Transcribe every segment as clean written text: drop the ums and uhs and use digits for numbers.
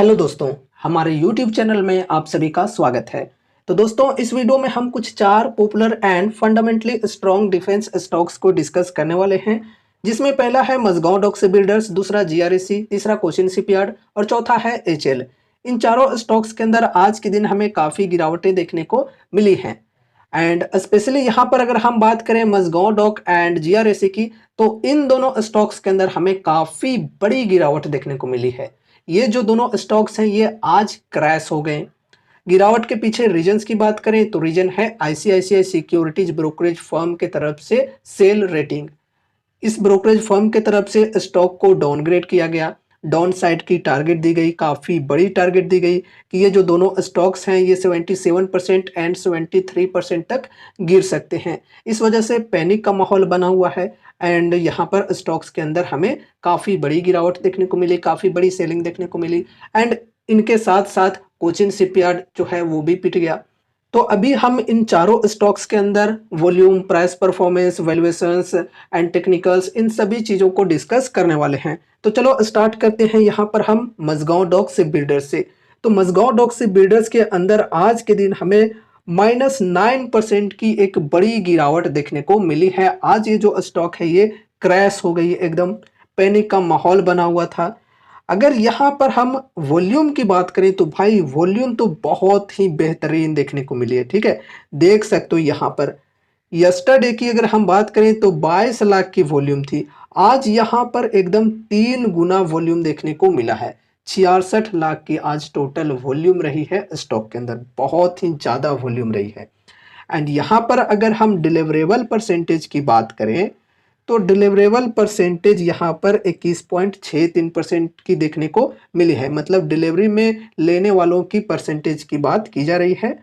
Hello दोस्तों, हमारे YouTube channel में आप सभी का स्वागत है। तो दोस्तों, इस वीडियो में हम कुछ 4 popular and fundamentally strong defence stocks को डिस्कस करने वाले हैं, जिसमें पहला है मझगांव डॉक बिल्डर्स, दूसरा जीआरएसी, तीसरा कोचिन शिपयार्ड और चौथा है एचएल। इन चारों स्टॉक्स के अंदर आज के दिन हमें काफ़ी गिरावटें देखने को मिली हैं। एंड स्पेशली यहाँ पर अगर हम बात करें मझगांव डॉक एंड जीआरएसी की, तो इन दोनों स्टॉक्स के अंदर हमें काफ़ी बड़ी गिरावट देखने को मिली है। ये जो दोनों स्टॉक्स हैं ये आज क्रैश हो गए। गिरावट के पीछे रीजंस की बात करें तो रीजन है आईसीआईसीआई सिक्योरिटीज ब्रोकरेज फर्म के तरफ से सेल रेटिंग। इस ब्रोकरेज फर्म के तरफ से स्टॉक को डाउनग्रेड किया गया। डाउन साइड की टारगेट दी गई, काफ़ी बड़ी टारगेट दी गई कि ये जो दोनों स्टॉक्स हैं ये 77% एंड 73% तक गिर सकते हैं। इस वजह से पैनिक का माहौल बना हुआ है एंड यहाँ पर स्टॉक्स के अंदर हमें काफ़ी बड़ी गिरावट देखने को मिली, काफ़ी बड़ी सेलिंग देखने को मिली एंड इनके साथ साथ कोचिन शिपयार्ड जो है वो भी पिट गया। तो अभी हम इन चारों स्टॉक्स के अंदर volume, price performance, valuations and technicals, इन सभी चीज़ों को डिस्कस करने वाले हैं। तो चलो स्टार्ट करते हैं यहाँ पर हम मझगांव डॉक बिल्डर्स से। तो मझगांव डॉक बिल्डर्स के अंदर आज के दिन हमें -9% की एक बड़ी गिरावट देखने को मिली है। आज ये जो स्टॉक है ये क्रैश हो गई, एकदम पैनिक का माहौल बना हुआ था। अगर यहाँ पर हम वॉल्यूम की बात करें तो भाई वॉल्यूम तो बहुत ही बेहतरीन देखने को मिली है। ठीक है, देख सकते हो यहाँ पर यस्टरडे की अगर हम बात करें तो 22 लाख की वॉल्यूम थी। आज यहाँ पर एकदम 3 गुना वॉल्यूम देखने को मिला है। 66 लाख की आज टोटल वॉल्यूम रही है स्टॉक के अंदर, बहुत ही ज़्यादा वॉल्यूम रही है। एंड यहाँ पर अगर हम डिलीवरेबल परसेंटेज की बात करें तो डिलीवरेबल परसेंटेज यहाँ पर 21.63% की देखने को मिली है। मतलब डिलीवरी में लेने वालों की परसेंटेज की बात की जा रही है।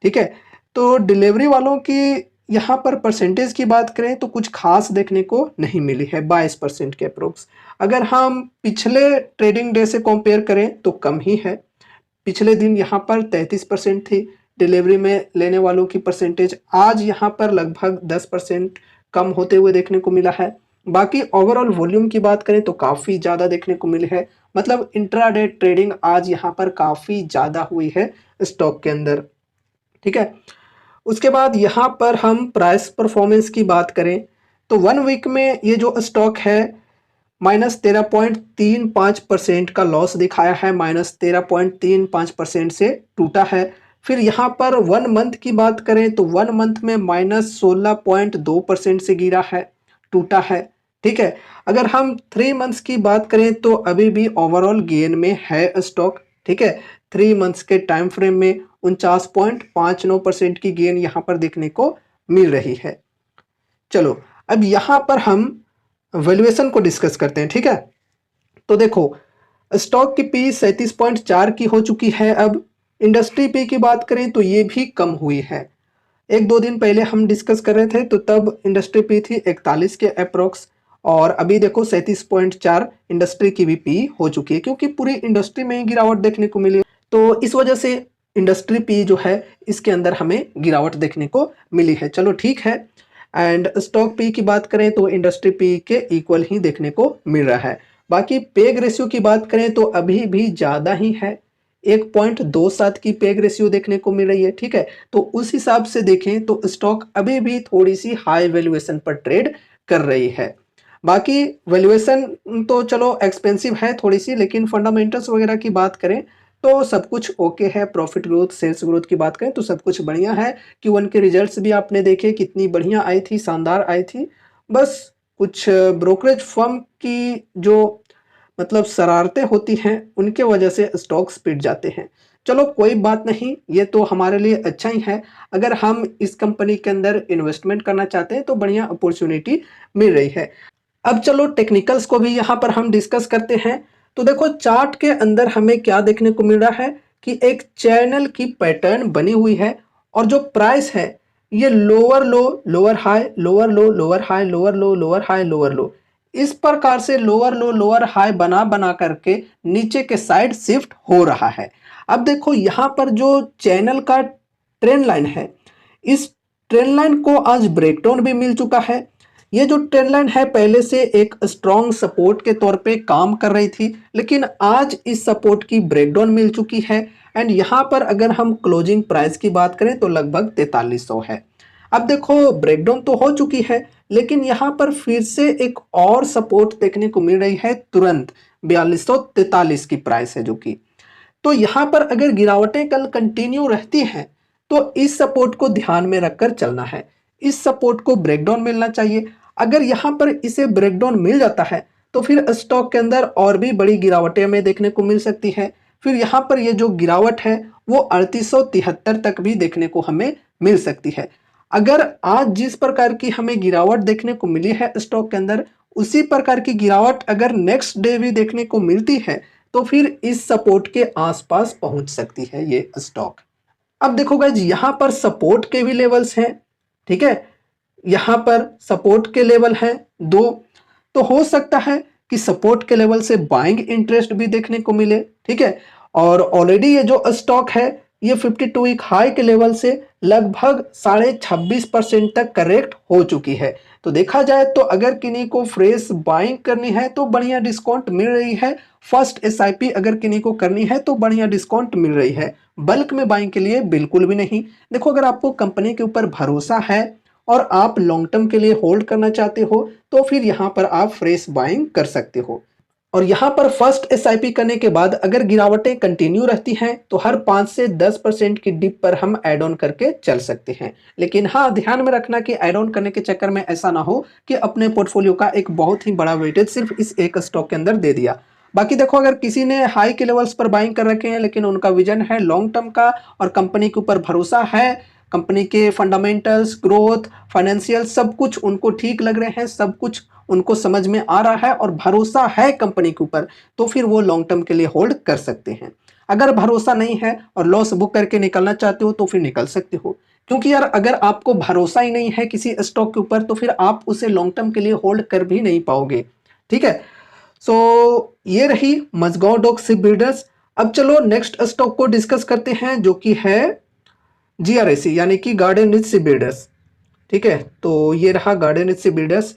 ठीक है, तो डिलीवरी वालों की यहाँ पर परसेंटेज की बात करें तो कुछ खास देखने को नहीं मिली है, 22% के अप्रोक्स। अगर हम पिछले ट्रेडिंग डे से कंपेयर करें तो कम ही है। पिछले दिन यहाँ पर 33% थी डिलीवरी में लेने वालों की परसेंटेज, आज यहाँ पर लगभग 10% कम होते हुए देखने को मिला है। बाकी ओवरऑल वॉल्यूम की बात करें तो काफ़ी ज़्यादा देखने को मिली है। मतलब इंट्राडे ट्रेडिंग आज यहाँ पर काफ़ी ज़्यादा हुई है स्टॉक के अंदर। ठीक है, उसके बाद यहाँ पर हम प्राइस परफॉर्मेंस की बात करें तो 1 वीक में ये जो स्टॉक है -13.35% का लॉस दिखाया है, -13.35% से टूटा है। फिर यहाँ पर 1 मंथ की बात करें तो 1 मंथ में -16.2% से गिरा है, टूटा है। ठीक है, अगर हम 3 मंथ्स की बात करें तो अभी भी ओवरऑल गेन में है स्टॉक। ठीक है, 3 मंथ्स के टाइम फ्रेम में 49.59% की गेन यहाँ पर देखने को मिल रही है। चलो अब यहाँ पर हम वैल्यूएशन को डिस्कस करते हैं। ठीक है, तो देखो स्टॉक की पी 37.4 की हो चुकी है। अब इंडस्ट्री पी की बात करें तो ये भी कम हुई है। 1-2 दिन पहले हम डिस्कस कर रहे थे तो तब इंडस्ट्री पी थी 41 के अप्रोक्स, और अभी देखो 37.4 इंडस्ट्री की भी पी हो चुकी है, क्योंकि पूरी इंडस्ट्री में ही गिरावट देखने को मिली। तो इस वजह से इंडस्ट्री पी जो है इसके अंदर हमें गिरावट देखने को मिली है। चलो ठीक है, एंड स्टॉक पी की बात करें तो इंडस्ट्री पी के इक्वल ही देखने को मिल रहा है। बाकी पेग रेशियो की बात करें तो अभी भी ज़्यादा ही है, 1.27 की पेग रेशियो देखने को मिल रही है। ठीक है, तो उस हिसाब से देखें तो स्टॉक अभी भी थोड़ी सी हाई वैल्यूएशन पर ट्रेड कर रही है। बाकी वैल्यूएशन तो चलो एक्सपेंसिव है थोड़ी सी, लेकिन फंडामेंटल्स वगैरह की बात करें तो सब कुछ ओके है। प्रॉफिट ग्रोथ, सेल्स ग्रोथ की बात करें तो सब कुछ बढ़िया है। Q1 के रिजल्ट्स भी आपने देखे कितनी बढ़िया आई थी, शानदार आई थी। बस कुछ ब्रोकरेज फर्म की जो मतलब शरारतें होती हैं उनके वजह से स्टॉक्स पिट जाते हैं। चलो कोई बात नहीं, ये तो हमारे लिए अच्छा ही है। अगर हम इस कंपनी के अंदर इन्वेस्टमेंट करना चाहते हैं तो बढ़िया अपॉर्चुनिटी मिल रही है। अब चलो टेक्निकल्स को भी यहाँ पर हम डिस्कस करते हैं। तो देखो चार्ट के अंदर हमें क्या देखने को मिल रहा है कि एक चैनल की पैटर्न बनी हुई है, और जो प्राइस है ये लोअर लो लोअर हाई, लोअर लो लोअर हाई, लोअर लो लोअर हाई, लोअर लो, इस प्रकार से लोअर लो लोअर हाई बना बना करके नीचे के साइड शिफ्ट हो रहा है। अब देखो यहाँ पर जो चैनल का ट्रेंड लाइन है, इस ट्रेंड लाइन को आज ब्रेकडाउन भी मिल चुका है। ये जो ट्रेंड लाइन है पहले से एक स्ट्रॉन्ग सपोर्ट के तौर पे काम कर रही थी, लेकिन आज इस सपोर्ट की ब्रेकडाउन मिल चुकी है एंड यहाँ पर अगर हम क्लोजिंग प्राइस की बात करें तो लगभग 4300 है। अब देखो ब्रेकडाउन तो हो चुकी है, लेकिन यहाँ पर फिर से एक और सपोर्ट देखने को मिल रही है तुरंत 4243 की प्राइस है जो कि, तो यहाँ पर अगर गिरावटें कल कंटिन्यू रहती हैं तो इस सपोर्ट को ध्यान में रखकर चलना है। इस सपोर्ट को ब्रेकडाउन मिलना चाहिए। अगर यहाँ पर इसे ब्रेकडाउन मिल जाता है तो फिर स्टॉक के अंदर और भी बड़ी गिरावटें हमें देखने को मिल सकती है। फिर यहाँ पर ये जो गिरावट है वो 3873 तक भी देखने को हमें मिल सकती है। अगर आज जिस प्रकार की हमें गिरावट देखने को मिली है स्टॉक के अंदर, उसी प्रकार की गिरावट अगर नेक्स्ट डे भी देखने को मिलती है तो फिर इस सपोर्ट के आसपास पहुंच सकती है ये स्टॉक। अब देखो गाइस यहाँ पर सपोर्ट के भी लेवल्स हैं, ठीक है, यहाँ पर सपोर्ट के लेवल हैं 2, तो हो सकता है कि सपोर्ट के लेवल से बाइंग इंटरेस्ट भी देखने को मिले, ठीक है। और ऑलरेडी ये जो स्टॉक है ये 52 वीक हाई के लेवल से लगभग 26.5% तक करेक्ट हो चुकी है। तो देखा जाए तो अगर किन्हीं को फ्रेश बाइंग करनी है तो बढ़िया डिस्काउंट मिल रही है। फर्स्ट एसआईपी अगर किन्हीं को करनी है तो बढ़िया डिस्काउंट मिल रही है। बल्क में बाइंग के लिए बिल्कुल भी नहीं। देखो अगर आपको कंपनी के ऊपर भरोसा है और आप लॉन्ग टर्म के लिए होल्ड करना चाहते हो तो फिर यहाँ पर आप फ्रेश बाइंग कर सकते हो। और यहाँ पर फर्स्ट एसआईपी करने के बाद अगर गिरावटें कंटिन्यू रहती हैं तो हर 5 से 10% की डिप पर हम ऐड ऑन करके चल सकते हैं। लेकिन हाँ, ध्यान में रखना कि ऐड ऑन करने के चक्कर में ऐसा ना हो कि अपने पोर्टफोलियो का एक बहुत ही बड़ा वेटेज सिर्फ इस एक स्टॉक के अंदर दे दिया। बाकी देखो अगर किसी ने हाई के लेवल्स पर बाइंग कर रखे हैं लेकिन उनका विजन है लॉन्ग टर्म का और कंपनी के ऊपर भरोसा है, कंपनी के फंडामेंटल्स, ग्रोथ, फाइनेंशियल सब कुछ उनको ठीक लग रहे हैं, सब कुछ उनको समझ में आ रहा है और भरोसा है कंपनी के ऊपर, तो फिर वो लॉन्ग टर्म के लिए होल्ड कर सकते हैं। अगर भरोसा नहीं है और लॉस बुक करके निकलना चाहते हो तो फिर निकल सकते हो, क्योंकि यार अगर आपको भरोसा ही नहीं है किसी स्टॉक के ऊपर तो फिर आप उसे लॉन्ग टर्म के लिए होल्ड कर भी नहीं पाओगे, ठीक है। सो ये रही मझगांव डॉक शिप बिल्डर्स। अब चलो नेक्स्ट स्टॉक को डिस्कस करते हैं जो कि है जीआरएसी यानी कि गार्डन रिच शिप बिल्डर्स, ठीक है। तो ये रहा गार्डन रिच शिप बिल्डर्स।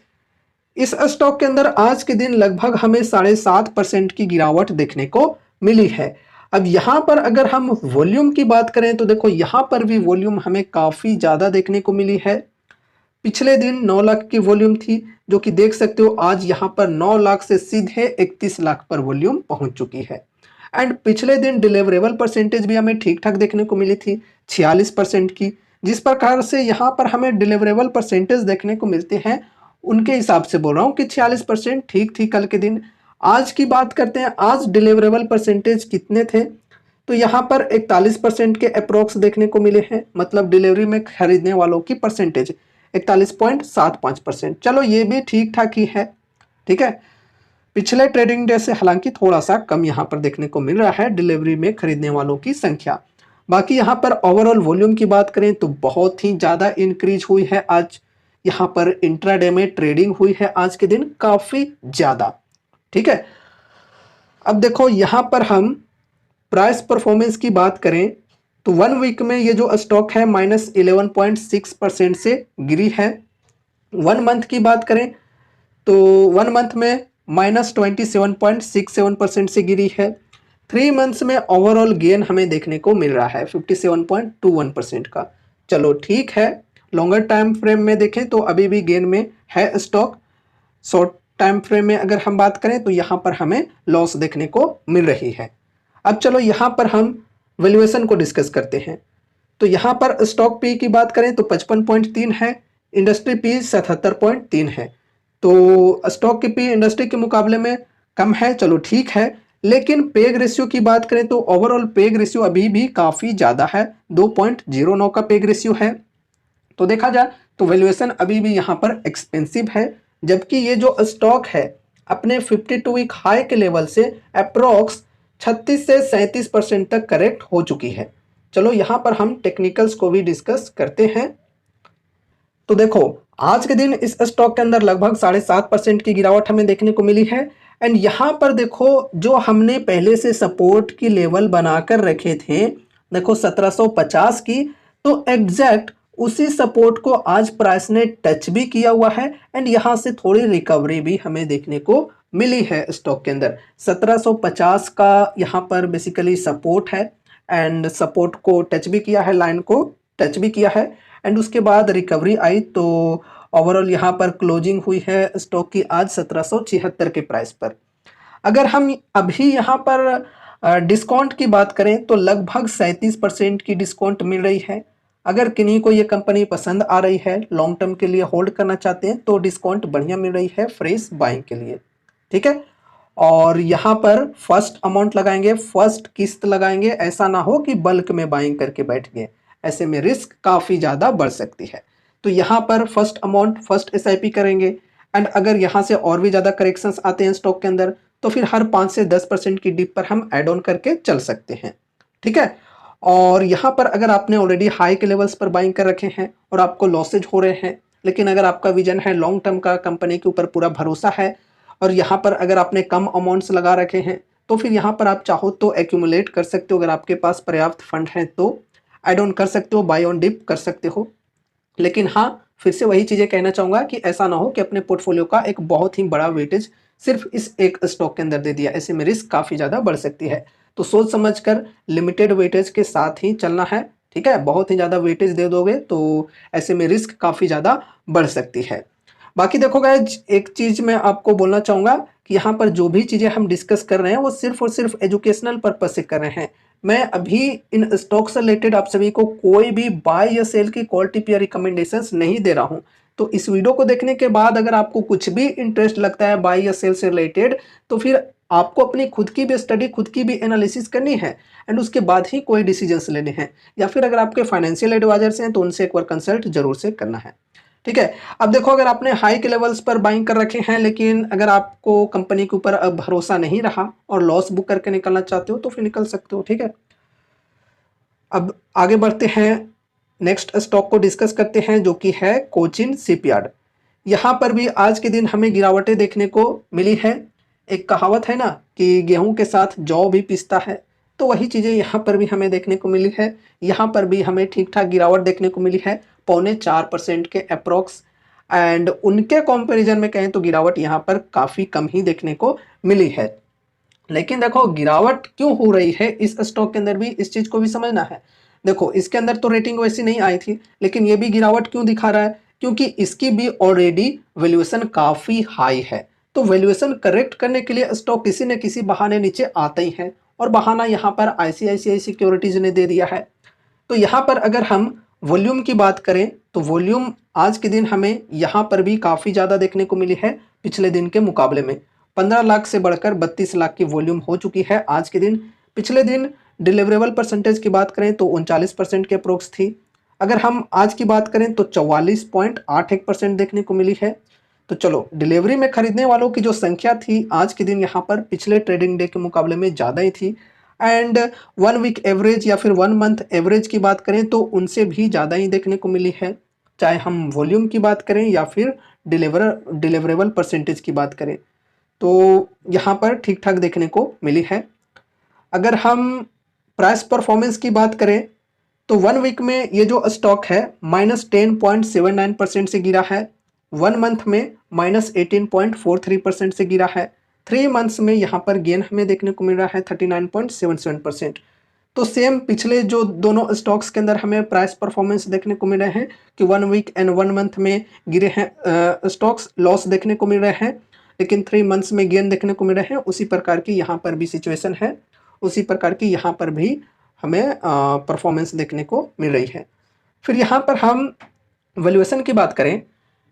इस स्टॉक के अंदर आज के दिन लगभग हमें 7.5% की गिरावट देखने को मिली है। अब यहाँ पर अगर हम वॉल्यूम की बात करें तो देखो यहाँ पर भी वॉल्यूम हमें काफ़ी ज़्यादा देखने को मिली है। पिछले दिन 9 लाख की वॉल्यूम थी जो कि देख सकते हो आज यहाँ पर 9 लाख से सीधे 31 लाख पर वॉल्यूम पहुँच चुकी है। एंड पिछले दिन डिलीवरेबल परसेंटेज भी हमें ठीक ठाक देखने को मिली थी 46% की। जिस प्रकार से यहाँ पर हमें डिलीवरेबल परसेंटेज देखने को मिलते हैं उनके हिसाब से बोल रहा हूँ कि 46% ठीक थी कल के दिन। आज की बात करते हैं, आज डिलीवरेबल परसेंटेज कितने थे, तो यहाँ पर 41% के अप्रोक्स देखने को मिले हैं, मतलब डिलीवरी में खरीदने वालों की परसेंटेज 41.75%। चलो ये भी ठीक ठाक ही है, ठीक है। पिछले ट्रेडिंग डे से हालांकि थोड़ा सा कम यहाँ पर देखने को मिल रहा है डिलीवरी में खरीदने वालों की संख्या। बाकी यहाँ पर ओवरऑल वॉल्यूम की बात करें तो बहुत ही ज़्यादा इंक्रीज हुई है। आज यहाँ पर इंट्राडे में ट्रेडिंग हुई है आज के दिन काफ़ी ज़्यादा, ठीक है। अब देखो यहाँ पर हम प्राइस परफॉर्मेंस की बात करें तो 1 वीक में ये जो स्टॉक है -11.6% से गिरी है। 1 मंथ की बात करें तो 1 मंथ में -27.67% से गिरी है। 3 मंथ्स में ओवरऑल गेन हमें देखने को मिल रहा है 57.21% का। चलो ठीक है, लॉन्गर टाइम फ्रेम में देखें तो अभी भी गेन में है स्टॉक। शॉर्ट टाइम फ्रेम में अगर हम बात करें तो यहाँ पर हमें लॉस देखने को मिल रही है। अब चलो यहाँ पर हम वैल्यूएशन को डिस्कस करते हैं। तो यहाँ पर स्टॉक पी की बात करें तो 55.3 है, इंडस्ट्री पी 77.3 है। तो स्टॉक की पी इंडस्ट्री के मुकाबले में कम है, चलो ठीक है। लेकिन पेग रेशियो की बात करें तो ओवरऑल पेग रेशियो अभी भी काफ़ी ज़्यादा है, 2.09 का पेग रेशियो है। तो देखा जाए तो वैल्यूएशन अभी भी यहाँ पर एक्सपेंसिव है, जबकि ये जो स्टॉक है अपने 52 वीक हाई के लेवल से अप्रोक्स 36 से 37% तक करेक्ट हो चुकी है। चलो यहाँ पर हम टेक्निकल्स को भी डिस्कस करते हैं। तो देखो आज के दिन इस स्टॉक के अंदर लगभग 7.5% की गिरावट हमें देखने को मिली है। एंड यहाँ पर देखो जो हमने पहले से सपोर्ट की लेवल बनाकर रखे थे, देखो 1750 की, तो एग्जैक्ट उसी सपोर्ट को आज प्राइस ने टच भी किया हुआ है एंड यहाँ से थोड़ी रिकवरी भी हमें देखने को मिली है स्टॉक के अंदर। 1750 का यहाँ पर बेसिकली सपोर्ट है एंड सपोर्ट को टच भी किया है, लाइन को टच भी किया है एंड उसके बाद रिकवरी आई। तो ओवरऑल यहाँ पर क्लोजिंग हुई है स्टॉक की आज 1776 के प्राइस पर। अगर हम अभी यहाँ पर डिस्काउंट की बात करें तो लगभग 37% की डिस्काउंट मिल रही है। अगर किन्हीं को ये कंपनी पसंद आ रही है, लॉन्ग टर्म के लिए होल्ड करना चाहते हैं तो डिस्काउंट बढ़िया मिल रही है फ्रेश बाइंग के लिए, ठीक है। और यहाँ पर फर्स्ट अमाउंट लगाएंगे, फर्स्ट किस्त लगाएंगे, ऐसा ना हो कि बल्क में बाइंग करके बैठ गए, ऐसे में रिस्क काफ़ी ज़्यादा बढ़ सकती है। तो यहाँ पर फर्स्ट अमाउंट फर्स्ट एसआईपी करेंगे एंड अगर यहाँ से और भी ज़्यादा करेक्शंस आते हैं स्टॉक के अंदर तो फिर हर 5 से 10% की डिप पर हम ऐड ऑन करके चल सकते हैं, ठीक है। और यहाँ पर अगर आपने ऑलरेडी हाई के लेवल्स पर बाइंग कर रखे हैं और आपको लॉसेज हो रहे हैं, लेकिन अगर आपका विजन है लॉन्ग टर्म का, कंपनी के ऊपर पूरा भरोसा है और यहाँ पर अगर आपने कम अमाउंट्स लगा रखे हैं तो फिर यहाँ पर आप चाहो तो एक्यूमुलेट कर सकते हो। अगर आपके पास पर्याप्त फंड है तो ऐड ऑन कर सकते हो, बाय ऑन डिप कर सकते हो। लेकिन हाँ, फिर से वही चीज़ें कहना चाहूँगा कि ऐसा ना हो कि अपने पोर्टफोलियो का एक बहुत ही बड़ा वेटेज सिर्फ इस एक स्टॉक के अंदर दे दिया, ऐसे में रिस्क काफ़ी ज़्यादा बढ़ सकती है। तो सोच समझकर लिमिटेड वेटेज के साथ ही चलना है, ठीक है। बहुत ही ज़्यादा वेटेज दे दोगे तो ऐसे में रिस्क काफ़ी ज़्यादा बढ़ सकती है। बाकी देखो गाइज, एक चीज़ मैं आपको बोलना चाहूँगा कि यहाँ पर जो भी चीज़ें हम डिस्कस कर रहे हैं वो सिर्फ और सिर्फ एजुकेशनल पर्पज से कर रहे हैं। मैं अभी इन स्टॉक से रिलेटेड आप सभी को कोई भी बाय या सेल की कॉल टिप या रिकमेंडेशंस नहीं दे रहा हूँ। तो इस वीडियो को देखने के बाद अगर आपको कुछ भी इंटरेस्ट लगता है बाय या सेल से रिलेटेड तो फिर आपको अपनी खुद की भी स्टडी, खुद की भी एनालिसिस करनी है एंड उसके बाद ही कोई डिसीजंस लेने हैं। या फिर अगर आपके फाइनेंशियल एडवाइजर्स हैं तो उनसे एक बार कंसल्ट जरूर से करना है, ठीक है। अब देखो, अगर आपने हाई के लेवल्स पर बाइंग कर रखे हैं लेकिन अगर आपको कंपनी के ऊपर अब भरोसा नहीं रहा और लॉस बुक करके निकलना चाहते हो तो फिर निकल सकते हो, ठीक है। अब आगे बढ़ते हैं, नेक्स्ट स्टॉक को डिस्कस करते हैं जो कि है कोचिन शिपयार्ड। यहाँ पर भी आज के दिन हमें गिरावटें देखने को मिली है। एक कहावत है ना कि गेहूं के साथ जौ भी पिसता है, तो वही चीज़ें यहाँ पर भी हमें देखने को मिली है। यहाँ पर भी हमें ठीक ठाक गिरावट देखने को मिली है, 4.25% के अप्रोक्स एंड उनके कंपैरिजन में कहें तो गिरावट यहाँ पर काफ़ी कम ही देखने को मिली है। लेकिन देखो, गिरावट क्यों हो रही है इस स्टॉक के अंदर भी इस चीज़ को भी समझना है। देखो, इसके अंदर तो रेटिंग वैसी नहीं आई थी लेकिन ये भी गिरावट क्यों दिखा रहा है, क्योंकि इसकी भी ऑलरेडी वैल्यूएशन काफ़ी हाई है। तो वैल्यूएशन करेक्ट करने के लिए स्टॉक किसी न किसी बहाने नीचे आता ही है और बहाना यहाँ पर आईसीआईसीआई सिक्योरिटीज ने दे दिया है। तो यहाँ पर अगर हम वॉल्यूम की बात करें तो वॉल्यूम आज के दिन हमें यहाँ पर भी काफ़ी ज़्यादा देखने को मिली है पिछले दिन के मुकाबले में। 15 लाख से बढ़कर 32 लाख की वॉल्यूम हो चुकी है आज के दिन। पिछले दिन डिलीवरेबल परसेंटेज की बात करें तो 39% के अप्रोक्स थी। अगर हम आज की बात करें तो 44.81% देखने को मिली है। तो चलो, डिलीवरी में खरीदने वालों की जो संख्या थी आज के दिन यहाँ पर पिछले ट्रेडिंग डे के मुकाबले में ज़्यादा ही थी एंड 1 वीक एवरेज या फिर 1 मंथ एवरेज की बात करें तो उनसे भी ज़्यादा ही देखने को मिली है, चाहे हम वॉल्यूम की बात करें या फिर डिलीवरेबल परसेंटेज की बात करें तो यहाँ पर ठीक ठाक देखने को मिली है। अगर हम प्राइस परफॉर्मेंस की बात करें तो 1 वीक में ये जो स्टॉक है -10.79% से गिरा है, 1 मंथ में -18.43% से गिरा है, 3 मंथ्स में यहाँ पर गेन हमें देखने को मिल रहा है 39.77%। तो सेम पिछले जो दोनों स्टॉक्स के अंदर हमें प्राइस परफॉर्मेंस देखने को मिल रहे हैं कि 1 वीक एंड 1 मंथ में गिरे हैं स्टॉक्स, लॉस देखने को मिल रहे हैं, लेकिन 3 मंथ्स में गेन देखने को मिल रहे हैं। उसी प्रकार की यहाँ पर भी सिचुएशन है, उसी प्रकार की यहाँ पर भी हमें परफॉर्मेंस देखने को मिल रही है। फिर यहाँ पर हम वैल्यूएशन की बात करें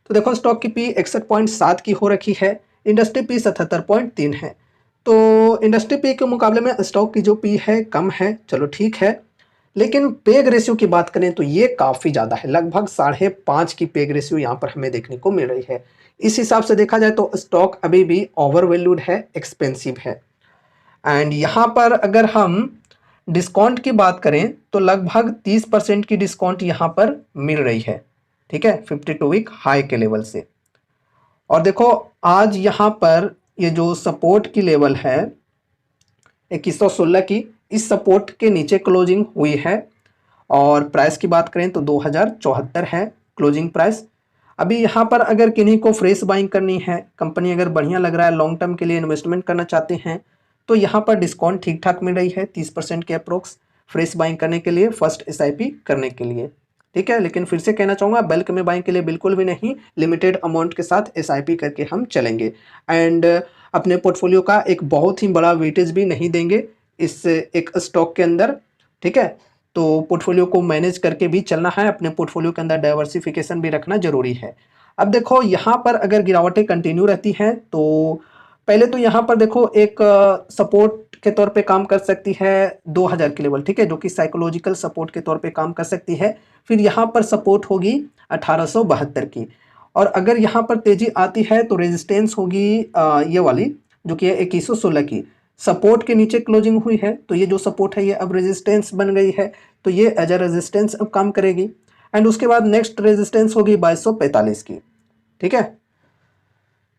तो देखो, स्टॉक की पी 61.7 की हो रखी है, इंडस्ट्री पी 77.3 है। तो इंडस्ट्री पी के मुकाबले में स्टॉक की जो पी है कम है, चलो ठीक है। लेकिन पेग रेशियो की बात करें तो ये काफ़ी ज़्यादा है, लगभग 5.5 की पेग रेशियो यहाँ पर हमें देखने को मिल रही है। इस हिसाब से देखा जाए तो स्टॉक अभी भी ओवर वैल्यूड है, एक्सपेंसिव है। एंड यहाँ पर अगर हम डिस्काउंट की बात करें तो लगभग 30% की डिस्काउंट यहाँ पर मिल रही है, ठीक है, 52 वीक हाई के लेवल से। और देखो, आज यहाँ पर ये जो सपोर्ट की लेवल है 2116 की, इस सपोर्ट के नीचे क्लोजिंग हुई है और प्राइस की बात करें तो 2074 है क्लोजिंग प्राइस। अभी यहाँ पर अगर किन्हीं को फ्रेश बाइंग करनी है, कंपनी अगर बढ़िया लग रहा है, लॉन्ग टर्म के लिए इन्वेस्टमेंट करना चाहते हैं, तो यहाँ पर डिस्काउंट ठीक ठाक मिल रही है 30% के अप्रोक्स फ्रेश बाइंग करने के लिए, फर्स्ट एसआईपी करने के लिए। ठीक है, लेकिन फिर से कहना चाहूँगा बल्क में बाइंग के लिए बिल्कुल भी नहीं, लिमिटेड अमाउंट के साथ एसआईपी करके हम चलेंगे। एंड अपने पोर्टफोलियो का एक बहुत ही बड़ा वेटेज भी नहीं देंगे इस एक स्टॉक के अंदर। ठीक है, तो पोर्टफोलियो को मैनेज करके भी चलना है, अपने पोर्टफोलियो के अंदर डाइवर्सिफिकेशन भी रखना जरूरी है। अब देखो यहाँ पर अगर गिरावटें कंटिन्यू रहती हैं तो पहले तो यहाँ पर देखो एक सपोर्ट के तौर पे काम कर सकती है 2000 की लेवल, ठीक है, जो कि साइकोलॉजिकल सपोर्ट के तौर पे काम कर सकती है। फिर यहाँ पर सपोर्ट होगी 1872 की, और अगर यहाँ पर तेजी आती है तो रेजिस्टेंस होगी ये वाली जो कि है 2116 की। सपोर्ट के नीचे क्लोजिंग हुई है तो ये जो सपोर्ट है ये अब रेजिस्टेंस बन गई है, तो ये एज अ रेजिस्टेंस अब काम करेगी। एंड उसके बाद नेक्स्ट रेजिस्टेंस होगी 2245 की। ठीक है,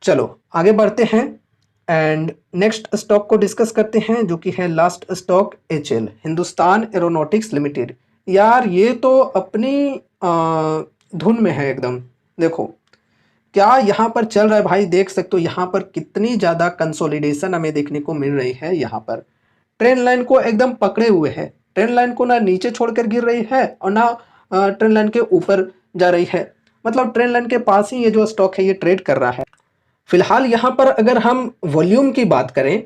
चलो आगे बढ़ते हैं एंड नेक्स्ट स्टॉक को डिस्कस करते हैं जो कि है last stock HL, Hindustan aeronautics limited. यार ये तो अपनी धुन में है एकदम। देखो क्या यहाँ पर चल रहा है भाई, देख सकते हो यहाँ पर कितनी ज़्यादा कंसोलिडेशन हमें देखने को मिल रही है। यहाँ पर ट्रेंड लाइन को एकदम पकड़े हुए है, ट्रेंड लाइन को ना नीचे छोड़कर गिर रही है और ना ट्रेंड लाइन के ऊपर जा रही है, मतलब ट्रेंड लाइन के पास ही ये जो स्टॉक है ये ट्रेड कर रहा है। फिलहाल यहाँ पर अगर हम वॉल्यूम की बात करें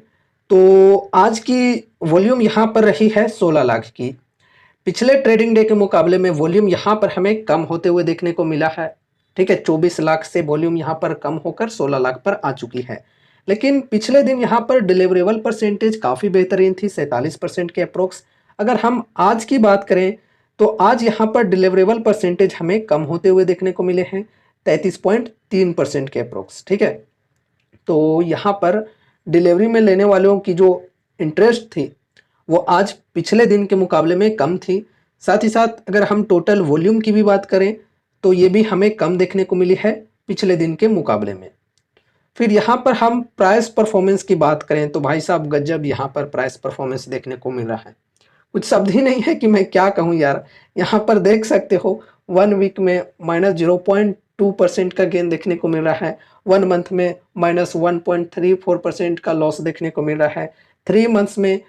तो आज की वॉल्यूम यहाँ पर रही है 16 लाख की। पिछले ट्रेडिंग डे के मुकाबले में वॉल्यूम यहाँ पर हमें कम होते हुए देखने को मिला है। ठीक है, 24 लाख से वॉल्यूम यहाँ पर कम होकर 16 लाख पर आ चुकी है। लेकिन पिछले दिन यहाँ पर डिलीवरेबल परसेंटेज काफ़ी बेहतरीन थी, 47% के अप्रोक्स। अगर हम आज की बात करें तो आज यहाँ पर डिलीवरेबल परसेंटेज हमें कम होते हुए देखने को मिले हैं, 33.3% के अप्रोक्स। ठीक है, तो यहाँ पर डिलीवरी में लेने वालों की जो इंटरेस्ट थी वो आज पिछले दिन के मुकाबले में कम थी। साथ ही साथ अगर हम टोटल वॉल्यूम की भी बात करें तो ये भी हमें कम देखने को मिली है पिछले दिन के मुकाबले में। फिर यहाँ पर हम प्राइस परफॉर्मेंस की बात करें तो भाई साहब गजब यहाँ पर प्राइस परफॉर्मेंस देखने को मिल रहा है, कुछ शब्द ही नहीं है कि मैं क्या कहूँ यार। यहाँ पर देख सकते हो 1 वीक में -0.2% का गेन देखने को मिल रहा है, 1 मंथ में -1.34% का लॉस देखने को मिल रहा है, 3 मंथ्स में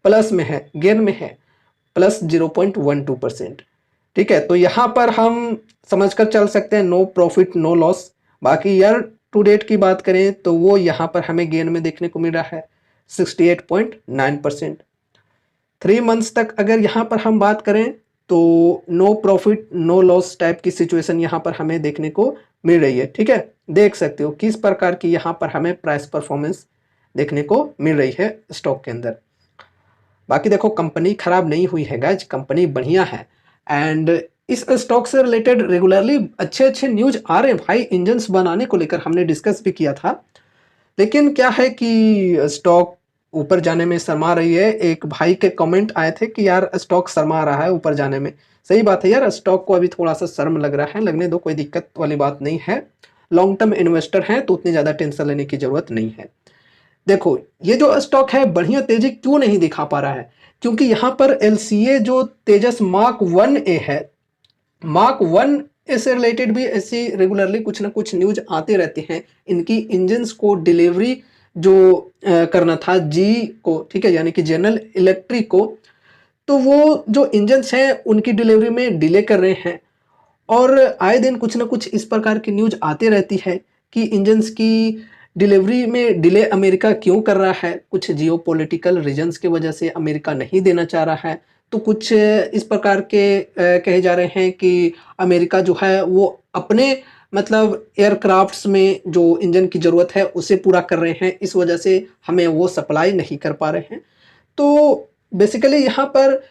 प्लस में है, गेन में है +0.12%। ठीक है, तो यहाँ पर हम समझकर चल सकते हैं नो प्रॉफिट नो लॉस। बाकी ईयर टू डेट की बात करें तो वो यहाँ पर हमें गेन में देखने को मिल रहा है 68.9%। 3 मंथ्स तक अगर यहाँ पर हम बात करें तो no profit no loss type की सिचुएशन यहाँ पर हमें देखने को मिल रही है। ठीक है, देख सकते हो किस प्रकार की यहाँ पर हमें प्राइस परफॉर्मेंस देखने को मिल रही है स्टॉक के अंदर। बाकी देखो कंपनी खराब नहीं हुई है गाइज, कंपनी बढ़िया है। एंड इस स्टॉक से रिलेटेड रेगुलरली अच्छे अच्छे न्यूज आ रहे हैं भाई, इंजन्स बनाने को लेकर हमने डिस्कस भी किया था। लेकिन क्या है कि स्टॉक ऊपर जाने में शर्मा रही है। एक भाई के कमेंट आए थे कि यार स्टॉक शर्मा रहा है ऊपर जाने में। सही बात है यार, स्टॉक को अभी थोड़ा सा शर्म लग रहा है, लगने दो, कोई दिक्कत वाली बात नहीं है। लॉन्ग टर्म इन्वेस्टर हैं तो उतनी ज़्यादा टेंशन लेने की ज़रूरत नहीं है। देखो ये जो स्टॉक है बढ़िया तेजी क्यों नहीं दिखा पा रहा है, क्योंकि यहाँ पर एलसीए जो तेजस मार्क 1A है, मार्क 1A से रिलेटेड भी ऐसी रेगुलरली कुछ ना कुछ न्यूज आते रहते हैं। इनकी इंजन्स को डिलीवरी जो करना था जी को, ठीक है, यानी कि जनरल इलेक्ट्रिक को, तो वो जो इंजन्स हैं उनकी डिलीवरी में डिले कर रहे हैं। और आए दिन कुछ ना कुछ इस प्रकार की न्यूज आती रहती है कि इंजन्स की डिलीवरी में डिले अमेरिका क्यों कर रहा है। कुछ जियोपॉलिटिकल रीजंस की वजह से अमेरिका नहीं देना चाह रहा है, तो कुछ इस प्रकार के कहे जा रहे हैं कि अमेरिका जो है वो अपने मतलब एयरक्राफ्ट्स में जो इंजन की ज़रूरत है उसे पूरा कर रहे हैं, इस वजह से हमें वो सप्लाई नहीं कर पा रहे हैं। तो बेसिकली यहाँ पर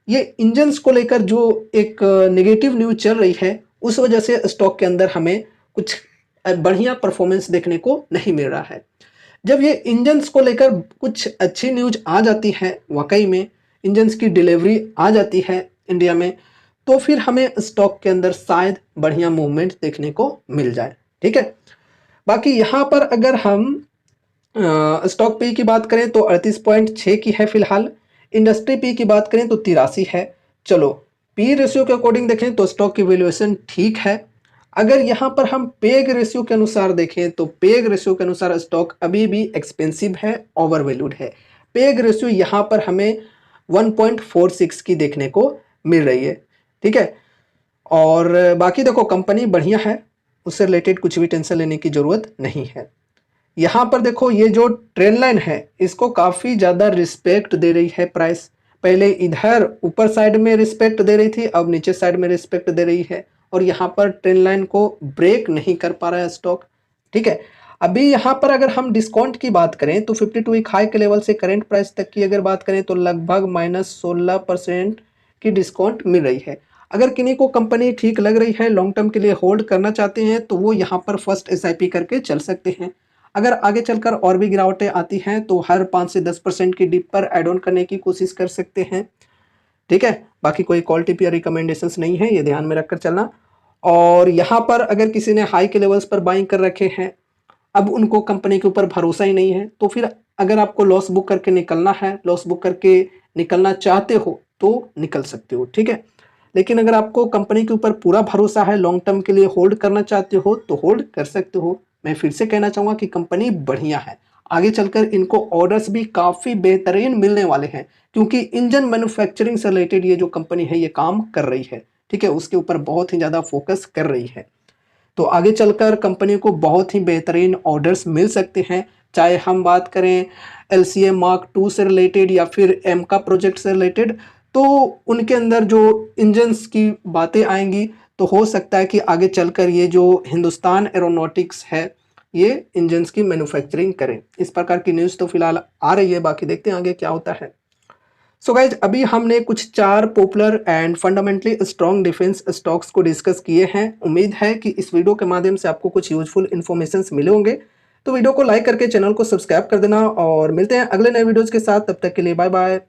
ये इंजन्स को लेकर जो एक नेगेटिव न्यूज चल रही है उस वजह से स्टॉक के अंदर हमें कुछ बढ़िया परफॉर्मेंस देखने को नहीं मिल रहा है। जब ये इंजन्स को लेकर कुछ अच्छी न्यूज आ जाती है, वाकई में इंजन्स की डिलीवरी आ जाती है इंडिया में, तो फिर हमें स्टॉक के अंदर शायद बढ़िया मूवमेंट देखने को मिल जाए। ठीक है, बाकी यहाँ पर अगर हम स्टॉक पी की बात करें तो 38.6 की है फिलहाल। इंडस्ट्री पी की बात करें तो 83 है। चलो पी रेशियो के अकॉर्डिंग देखें तो स्टॉक की वैल्यूएशन ठीक है। अगर यहाँ पर हम पेग रेशियो के अनुसार देखें तो पेग रेशियो के अनुसार स्टॉक अभी भी एक्सपेंसिव है, ओवर वैल्यूड है। पेग रेशियो यहाँ पर हमें 1.46 की देखने को मिल रही है, ठीक है। और बाकी देखो कंपनी बढ़िया है, उससे रिलेटेड कुछ भी टेंशन लेने की जरूरत नहीं है। यहाँ पर देखो ये जो ट्रेंड लाइन है इसको काफ़ी ज़्यादा रिस्पेक्ट दे रही है प्राइस। पहले इधर ऊपर साइड में रिस्पेक्ट दे रही थी, अब नीचे साइड में रिस्पेक्ट दे रही है और यहाँ पर ट्रेंड लाइन को ब्रेक नहीं कर पा रहा है स्टॉक, ठीक है। अभी यहाँ पर अगर हम डिस्काउंट की बात करें तो 52 वीक हाई के लेवल से करंट प्राइस तक की अगर बात करें तो लगभग -16% की डिस्काउंट मिल रही है। अगर किन्हीं को कंपनी ठीक लग रही है, लॉन्ग टर्म के लिए होल्ड करना चाहते हैं तो वो यहाँ पर फर्स्ट SIP करके चल सकते हैं। अगर आगे चलकर और भी गिरावटें आती हैं तो हर 5 से 10% की डिप पर ऐड ऑन करने की कोशिश कर सकते हैं, ठीक है। बाकी कोई कॉल टिप या रिकमेंडेशंस नहीं है, ये ध्यान में रखकर चलना। और यहाँ पर अगर किसी ने हाई के लेवल्स पर बाइंग कर रखे हैं, अब उनको कंपनी के ऊपर भरोसा ही नहीं है, तो फिर अगर आपको लॉस बुक करके निकलना है, लॉस बुक करके निकलना चाहते हो तो निकल सकते हो, ठीक है। लेकिन अगर आपको कंपनी के ऊपर पूरा भरोसा है, लॉन्ग टर्म के लिए होल्ड करना चाहते हो तो होल्ड कर सकते हो। मैं फिर से कहना चाहूँगा कि कंपनी बढ़िया है, आगे चलकर इनको ऑर्डर्स भी काफ़ी बेहतरीन मिलने वाले हैं, क्योंकि इंजन मैन्युफैक्चरिंग से रिलेटेड ये जो कंपनी है ये काम कर रही है, ठीक है, उसके ऊपर बहुत ही ज़्यादा फोकस कर रही है। तो आगे चलकर कंपनी को बहुत ही बेहतरीन ऑर्डर्स मिल सकते हैं, चाहे हम बात करें LCA Mark II से रिलेटेड या फिर एमका प्रोजेक्ट से रिलेटेड, तो उनके अंदर जो इंजन्स की बातें आएंगी तो हो सकता है कि आगे चलकर ये जो हिंदुस्तान एरोनॉटिक्स है ये इंजन्स की मैन्युफैक्चरिंग करें। इस प्रकार की न्यूज़ तो फिलहाल आ रही है, बाकी देखते हैं आगे क्या होता है। सो गाइज अभी हमने कुछ 4 popular and fundamentally strong defence stocks को डिस्कस किए हैं। उम्मीद है कि इस वीडियो के माध्यम से आपको कुछ यूजफुल इन्फॉर्मेशन मिले होंगे। तो वीडियो को लाइक करके चैनल को सब्सक्राइब कर देना और मिलते हैं अगले नए वीडियोज़ के साथ। तब तक के लिए बाय बाय।